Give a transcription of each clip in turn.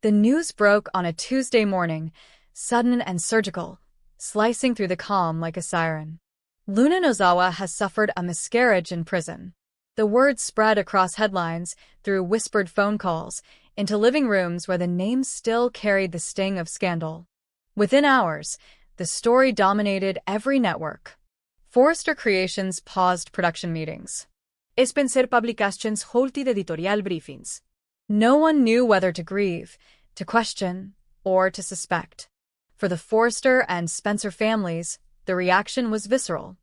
The news broke on a Tuesday morning, sudden and surgical, slicing through the calm like a siren. Luna Nozawa has suffered a miscarriage in prison. The word spread across headlines, through whispered phone calls, into living rooms where the name still carried the sting of scandal. Within hours, the story dominated every network. Forrester Creations paused production meetings. Spencer Publications halted editorial briefings. No one knew whether to grieve, to question, or to suspect. For the Forrester and Spencer families, the reaction was visceral.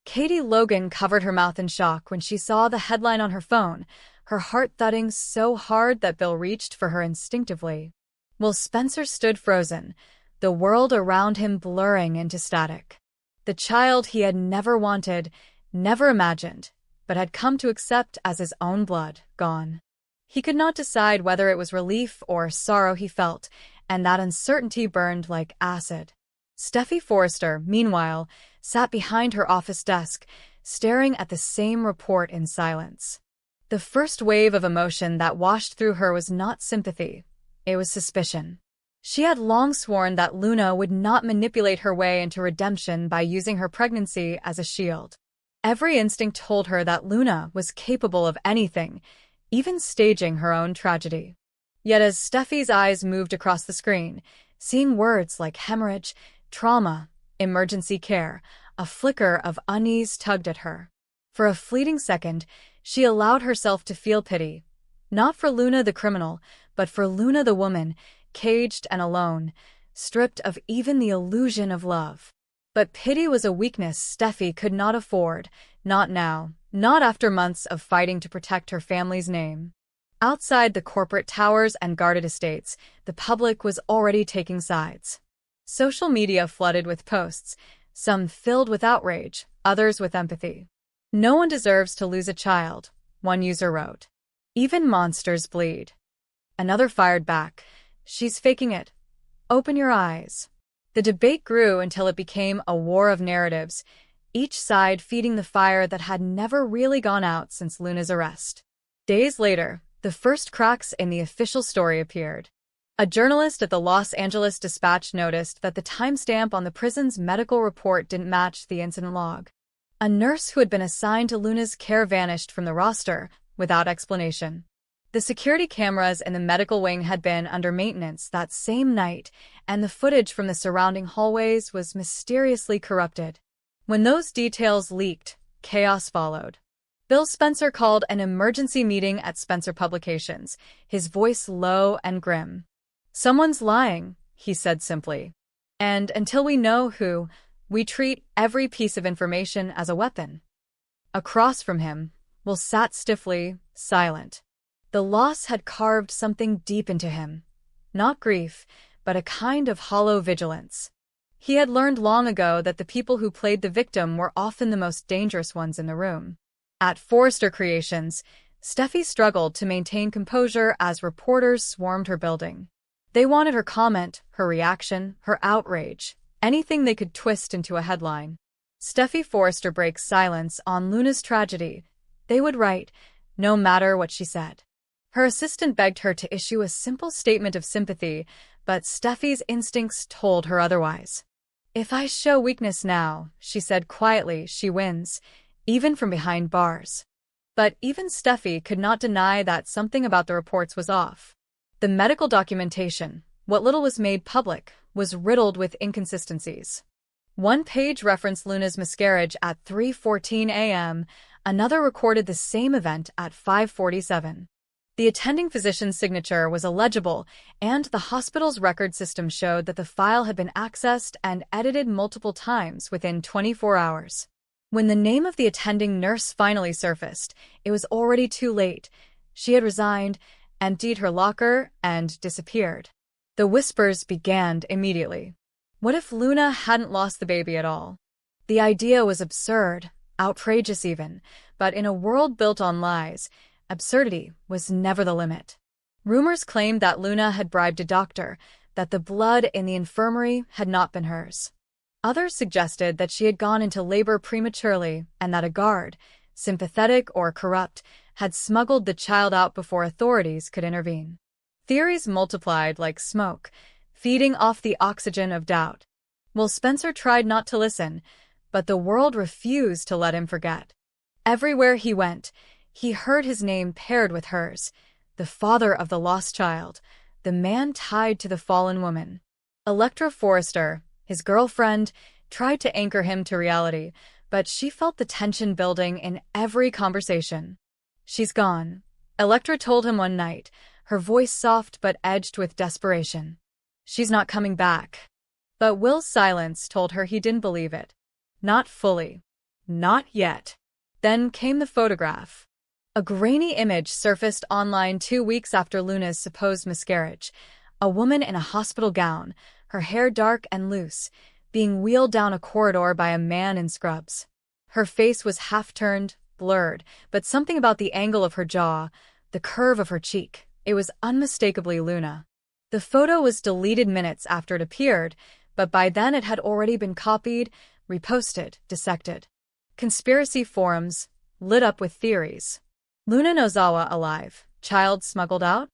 Katie Logan covered her mouth in shock when she saw the headline on her phone, her heart thudding so hard that Bill reached for her instinctively. While Spencer stood frozen, the world around him blurring into static. The child he had never wanted, never imagined, but had come to accept as his own blood, gone. He could not decide whether it was relief or sorrow he felt, and that uncertainty burned like acid. Steffi Forrester, meanwhile, sat behind her office desk, staring at the same report in silence. The first wave of emotion that washed through her was not sympathy, it was suspicion. She had long sworn that Luna would not manipulate her way into redemption by using her pregnancy as a shield. Every instinct told her that Luna was capable of anything, even staging her own tragedy. Yet as Steffi's eyes moved across the screen, seeing words like hemorrhage, trauma, emergency care, a flicker of unease tugged at her. For a fleeting second, she allowed herself to feel pity, not for Luna the criminal, but for Luna the woman, caged and alone, stripped of even the illusion of love. But pity was a weakness Steffi could not afford, not now, not after months of fighting to protect her family's name. Outside the corporate towers and guarded estates, the public was already taking sides. Social media flooded with posts, some filled with outrage, others with empathy. "No one deserves to lose a child," one user wrote. "Even monsters bleed." Another fired back, "She's faking it. Open your eyes." The debate grew until it became a war of narratives, each side feeding the fire that had never really gone out since Luna's arrest. Days later, the first cracks in the official story appeared. A journalist at the Los Angeles Dispatch noticed that the timestamp on the prison's medical report didn't match the incident log. A nurse who had been assigned to Luna's care vanished from the roster, without explanation. The security cameras in the medical wing had been under maintenance that same night, and the footage from the surrounding hallways was mysteriously corrupted. When those details leaked, chaos followed. Bill Spencer called an emergency meeting at Spencer Publications, his voice low and grim. "Someone's lying," he said simply. "And until we know who, we treat every piece of information as a weapon." Across from him, Will sat stiffly, silent. The loss had carved something deep into him. Not grief, but a kind of hollow vigilance. He had learned long ago that the people who played the victim were often the most dangerous ones in the room. At Forrester Creations, Steffi struggled to maintain composure as reporters swarmed her building. They wanted her comment, her reaction, her outrage, anything they could twist into a headline. Steffi Forrester breaks silence on Luna's tragedy. They would write, no matter what she said. Her assistant begged her to issue a simple statement of sympathy, but Steffi's instincts told her otherwise. "If I show weakness now," she said quietly, "she wins, even from behind bars." But even Steffi could not deny that something about the reports was off. The medical documentation, what little was made public, was riddled with inconsistencies. One page referenced Luna's miscarriage at 3:14 a.m., another recorded the same event at 5:47. The attending physician's signature was illegible, and the hospital's record system showed that the file had been accessed and edited multiple times within 24 hours. When the name of the attending nurse finally surfaced, it was already too late. She had resigned, emptied her locker, and disappeared. The whispers began immediately. What if Luna hadn't lost the baby at all? The idea was absurd, outrageous even, but in a world built on lies, absurdity was never the limit. Rumors claimed that Luna had bribed a doctor, that the blood in the infirmary had not been hers. Others suggested that she had gone into labor prematurely and that a guard, sympathetic or corrupt, had smuggled the child out before authorities could intervene. Theories multiplied like smoke, feeding off the oxygen of doubt. Well, Spencer tried not to listen, but the world refused to let him forget. Everywhere he went, he heard his name paired with hers, the father of the lost child, the man tied to the fallen woman. Electra Forrester, his girlfriend, tried to anchor him to reality, but she felt the tension building in every conversation. "She's gone," Electra told him one night, her voice soft but edged with desperation. "She's not coming back." But Will's silence told her he didn't believe it. Not fully. Not yet. Then came the photograph. A grainy image surfaced online 2 weeks after Luna's supposed miscarriage. A woman in a hospital gown, her hair dark and loose, being wheeled down a corridor by a man in scrubs. Her face was half-turned, blurred, but something about the angle of her jaw, the curve of her cheek, it was unmistakably Luna. The photo was deleted minutes after it appeared, but by then it had already been copied, reposted, dissected. Conspiracy forums lit up with theories. Luna Nozawa alive, child smuggled out?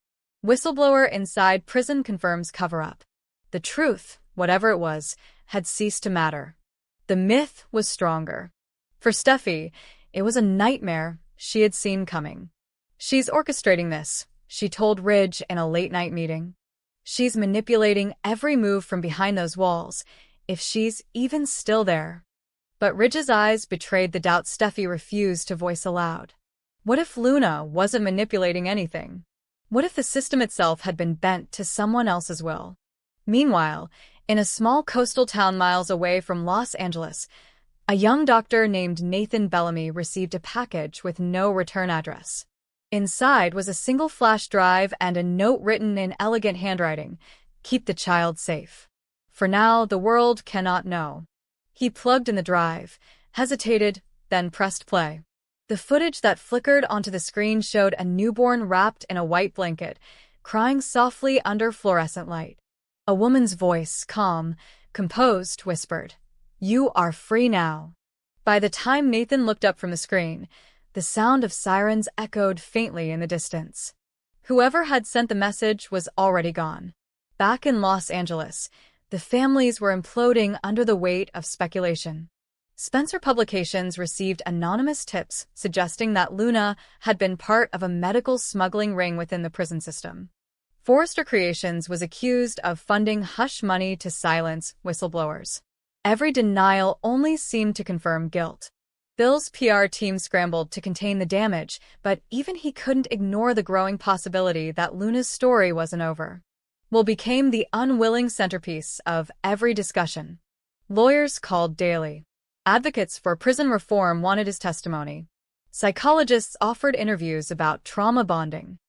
Whistleblower inside prison confirms cover-up. The truth, whatever it was, had ceased to matter. The myth was stronger. For Steffi, it was a nightmare she had seen coming. "She's orchestrating this," she told Ridge in a late-night meeting. "She's manipulating every move from behind those walls, if she's even still there." But Ridge's eyes betrayed the doubt Steffi refused to voice aloud. What if Luna wasn't manipulating anything? What if the system itself had been bent to someone else's will? Meanwhile, in a small coastal town miles away from Los Angeles, a young doctor named Nathan Bellamy received a package with no return address. Inside was a single flash drive and a note written in elegant handwriting: "Keep the child safe. For now, the world cannot know." He plugged in the drive, hesitated, then pressed play. The footage that flickered onto the screen showed a newborn wrapped in a white blanket, crying softly under fluorescent light. A woman's voice, calm, composed, whispered, "You are free now." By the time Nathan looked up from the screen, the sound of sirens echoed faintly in the distance. Whoever had sent the message was already gone. Back in Los Angeles, the families were imploding under the weight of speculation. Spencer Publications received anonymous tips suggesting that Luna had been part of a medical smuggling ring within the prison system. Forrester Creations was accused of funding hush money to silence whistleblowers. Every denial only seemed to confirm guilt. Bill's PR team scrambled to contain the damage, but even he couldn't ignore the growing possibility that Luna's story wasn't over. Will became the unwilling centerpiece of every discussion. Lawyers called daily. Advocates for prison reform wanted his testimony. Psychologists offered interviews about trauma bonding.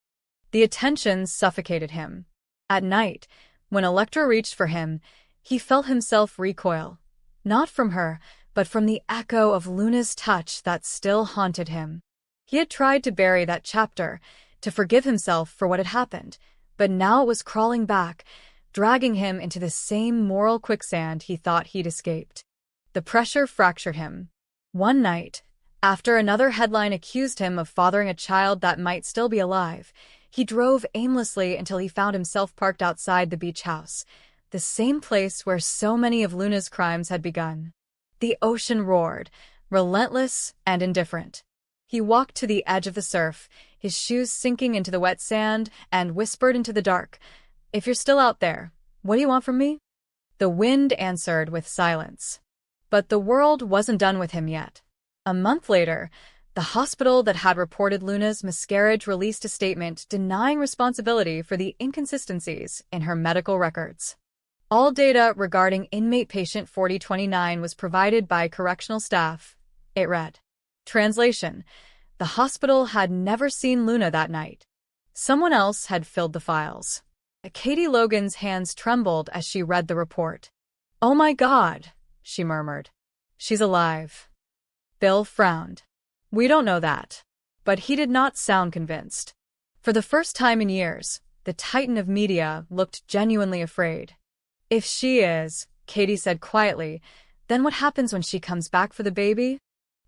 The attention suffocated him. At night, when Electra reached for him, he felt himself recoil. Not from her, but from the echo of Luna's touch that still haunted him. He had tried to bury that chapter, to forgive himself for what had happened, but now it was crawling back, dragging him into the same moral quicksand he thought he'd escaped. The pressure fractured him. One night, after another headline accused him of fathering a child that might still be alive, he drove aimlessly until he found himself parked outside the beach house, the same place where so many of Luna's crimes had begun. The ocean roared, relentless and indifferent. He walked to the edge of the surf, his shoes sinking into the wet sand, and whispered into the dark, "If you're still out there, what do you want from me?" The wind answered with silence. But the world wasn't done with him yet. A month later, the hospital that had reported Luna's miscarriage released a statement denying responsibility for the inconsistencies in her medical records. All data regarding inmate patient 4029 was provided by correctional staff, it read. Translation: the hospital had never seen Luna that night. Someone else had filled the files. Katie Logan's hands trembled as she read the report. "Oh my God," she murmured. "She's alive." Bill frowned. "We don't know that." But he did not sound convinced. For the first time in years, the titan of media looked genuinely afraid. "If she is," Katie said quietly, "then what happens when she comes back for the baby?"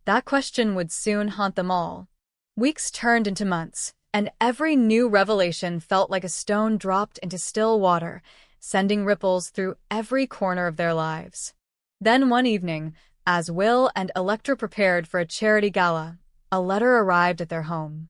That question would soon haunt them all. Weeks turned into months, And every new revelation felt like a stone dropped into still water, sending ripples through every corner of their lives. Then one evening, as Will and Electra prepared for a charity gala, a letter arrived at their home.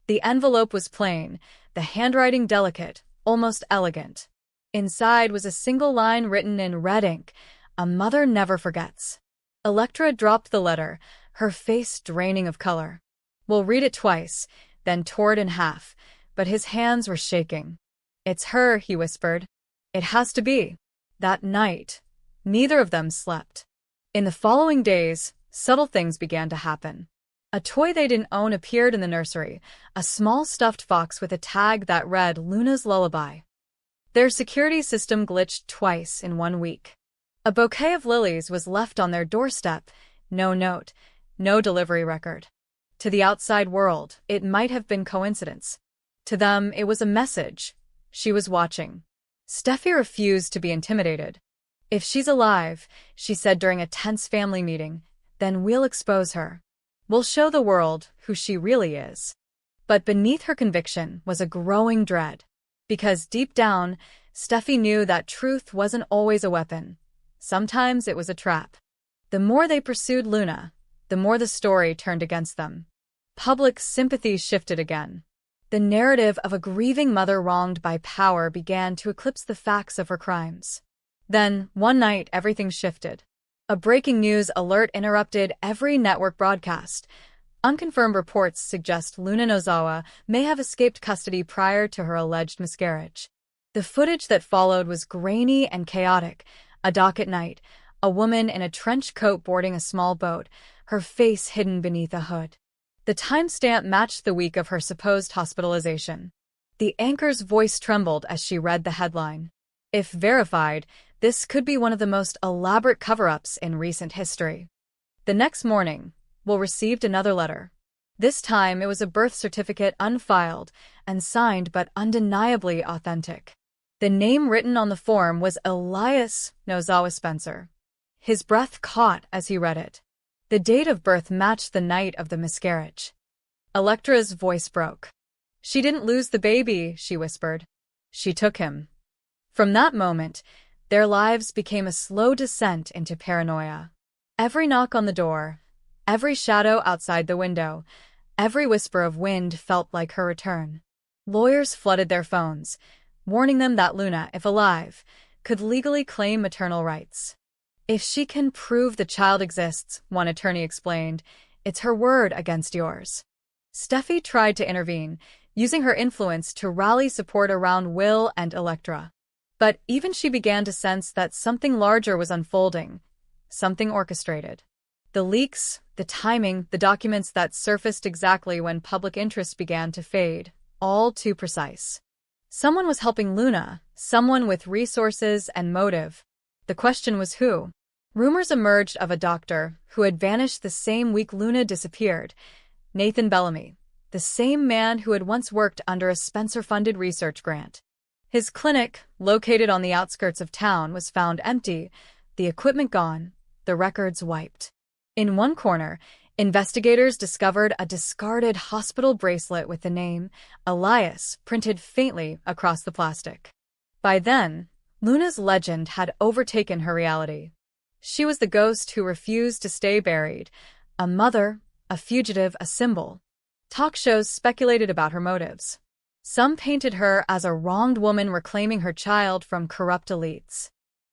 The envelope was plain, the handwriting delicate, almost elegant. Inside was a single line written in red ink, "A mother never forgets." Electra dropped the letter, her face draining of color. Will read it twice, then tore it in half, but his hands were shaking. "It's her," he whispered. "It has to be." That night, neither of them slept. In the following days, subtle things began to happen. A toy they didn't own appeared in the nursery, a small stuffed fox with a tag that read Luna's Lullaby. Their security system glitched twice in 1 week. A bouquet of lilies was left on their doorstep, no note, no delivery record. To the outside world, it might have been coincidence. To them, it was a message. She was watching. Steffi refused to be intimidated. "If she's alive," she said during a tense family meeting, "then we'll expose her. We'll show the world who she really is." But beneath her conviction was a growing dread. Because deep down, Steffi knew that truth wasn't always a weapon. Sometimes it was a trap. The more they pursued Luna, the more the story turned against them. Public sympathy shifted again. The narrative of a grieving mother wronged by power began to eclipse the facts of her crimes. Then, one night, everything shifted. A breaking news alert interrupted every network broadcast. Unconfirmed reports suggest Luna Nozawa may have escaped custody prior to her alleged miscarriage. The footage that followed was grainy and chaotic. A dock at night, a woman in a trench coat boarding a small boat, her face hidden beneath a hood. The timestamp matched the week of her supposed hospitalization. The anchor's voice trembled as she read the headline. If verified, this could be one of the most elaborate cover-ups in recent history. The next morning, Will received another letter. This time it was a birth certificate unfiled and signed but undeniably authentic. The name written on the form was Elias Nozawa Spencer. His breath caught as he read it. The date of birth matched the night of the miscarriage. Electra's voice broke. "She didn't lose the baby," she whispered. "She took him." From that moment, their lives became a slow descent into paranoia. Every knock on the door, every shadow outside the window, every whisper of wind felt like her return. Lawyers flooded their phones, warning them that Luna, if alive, could legally claim maternal rights. "If she can prove the child exists," one attorney explained, "it's her word against yours." Steffi tried to intervene, using her influence to rally support around Will and Electra. But even she began to sense that something larger was unfolding, something orchestrated. The leaks, the timing, the documents that surfaced exactly when public interest began to fade, all too precise. Someone was helping Luna, someone with resources and motive. The question was who? Rumors emerged of a doctor who had vanished the same week Luna disappeared, Nathan Bellamy, the same man who had once worked under a Spencer-funded research grant. His clinic, located on the outskirts of town, was found empty, the equipment gone, the records wiped. In one corner, investigators discovered a discarded hospital bracelet with the name Elias printed faintly across the plastic. By then, Luna's legend had overtaken her reality. She was the ghost who refused to stay buried, a mother, a fugitive, a symbol. Talk shows speculated about her motives. Some painted her as a wronged woman reclaiming her child from corrupt elites.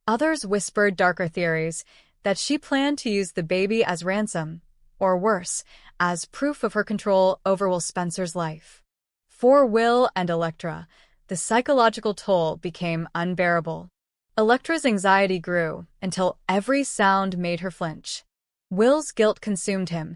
Others whispered darker theories that she planned to use the baby as ransom, or worse, as proof of her control over Will Spencer's life. For Will and Electra, the psychological toll became unbearable. Electra's anxiety grew until every sound made her flinch. Will's guilt consumed him.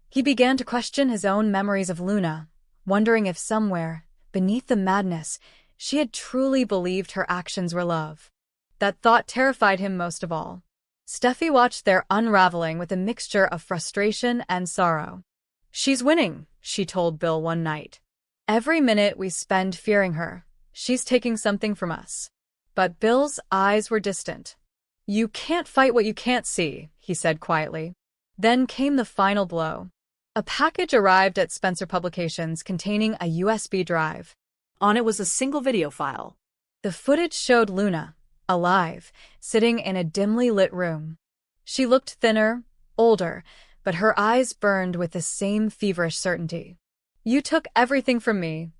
He began to question his own memories of Luna, wondering if somewhere, beneath the madness, she had truly believed her actions were love. That thought terrified him most of all. Steffi watched their unraveling with a mixture of frustration and sorrow. "She's winning," she told Bill one night. "Every minute we spend fearing her, she's taking something from us." But Bill's eyes were distant. "You can't fight what you can't see," he said quietly. Then came the final blow. A package arrived at Spencer Publications containing a USB drive. On it was a single video file. The footage showed Luna, alive, sitting in a dimly lit room. She looked thinner, older, but her eyes burned with the same feverish certainty. "You took everything from me."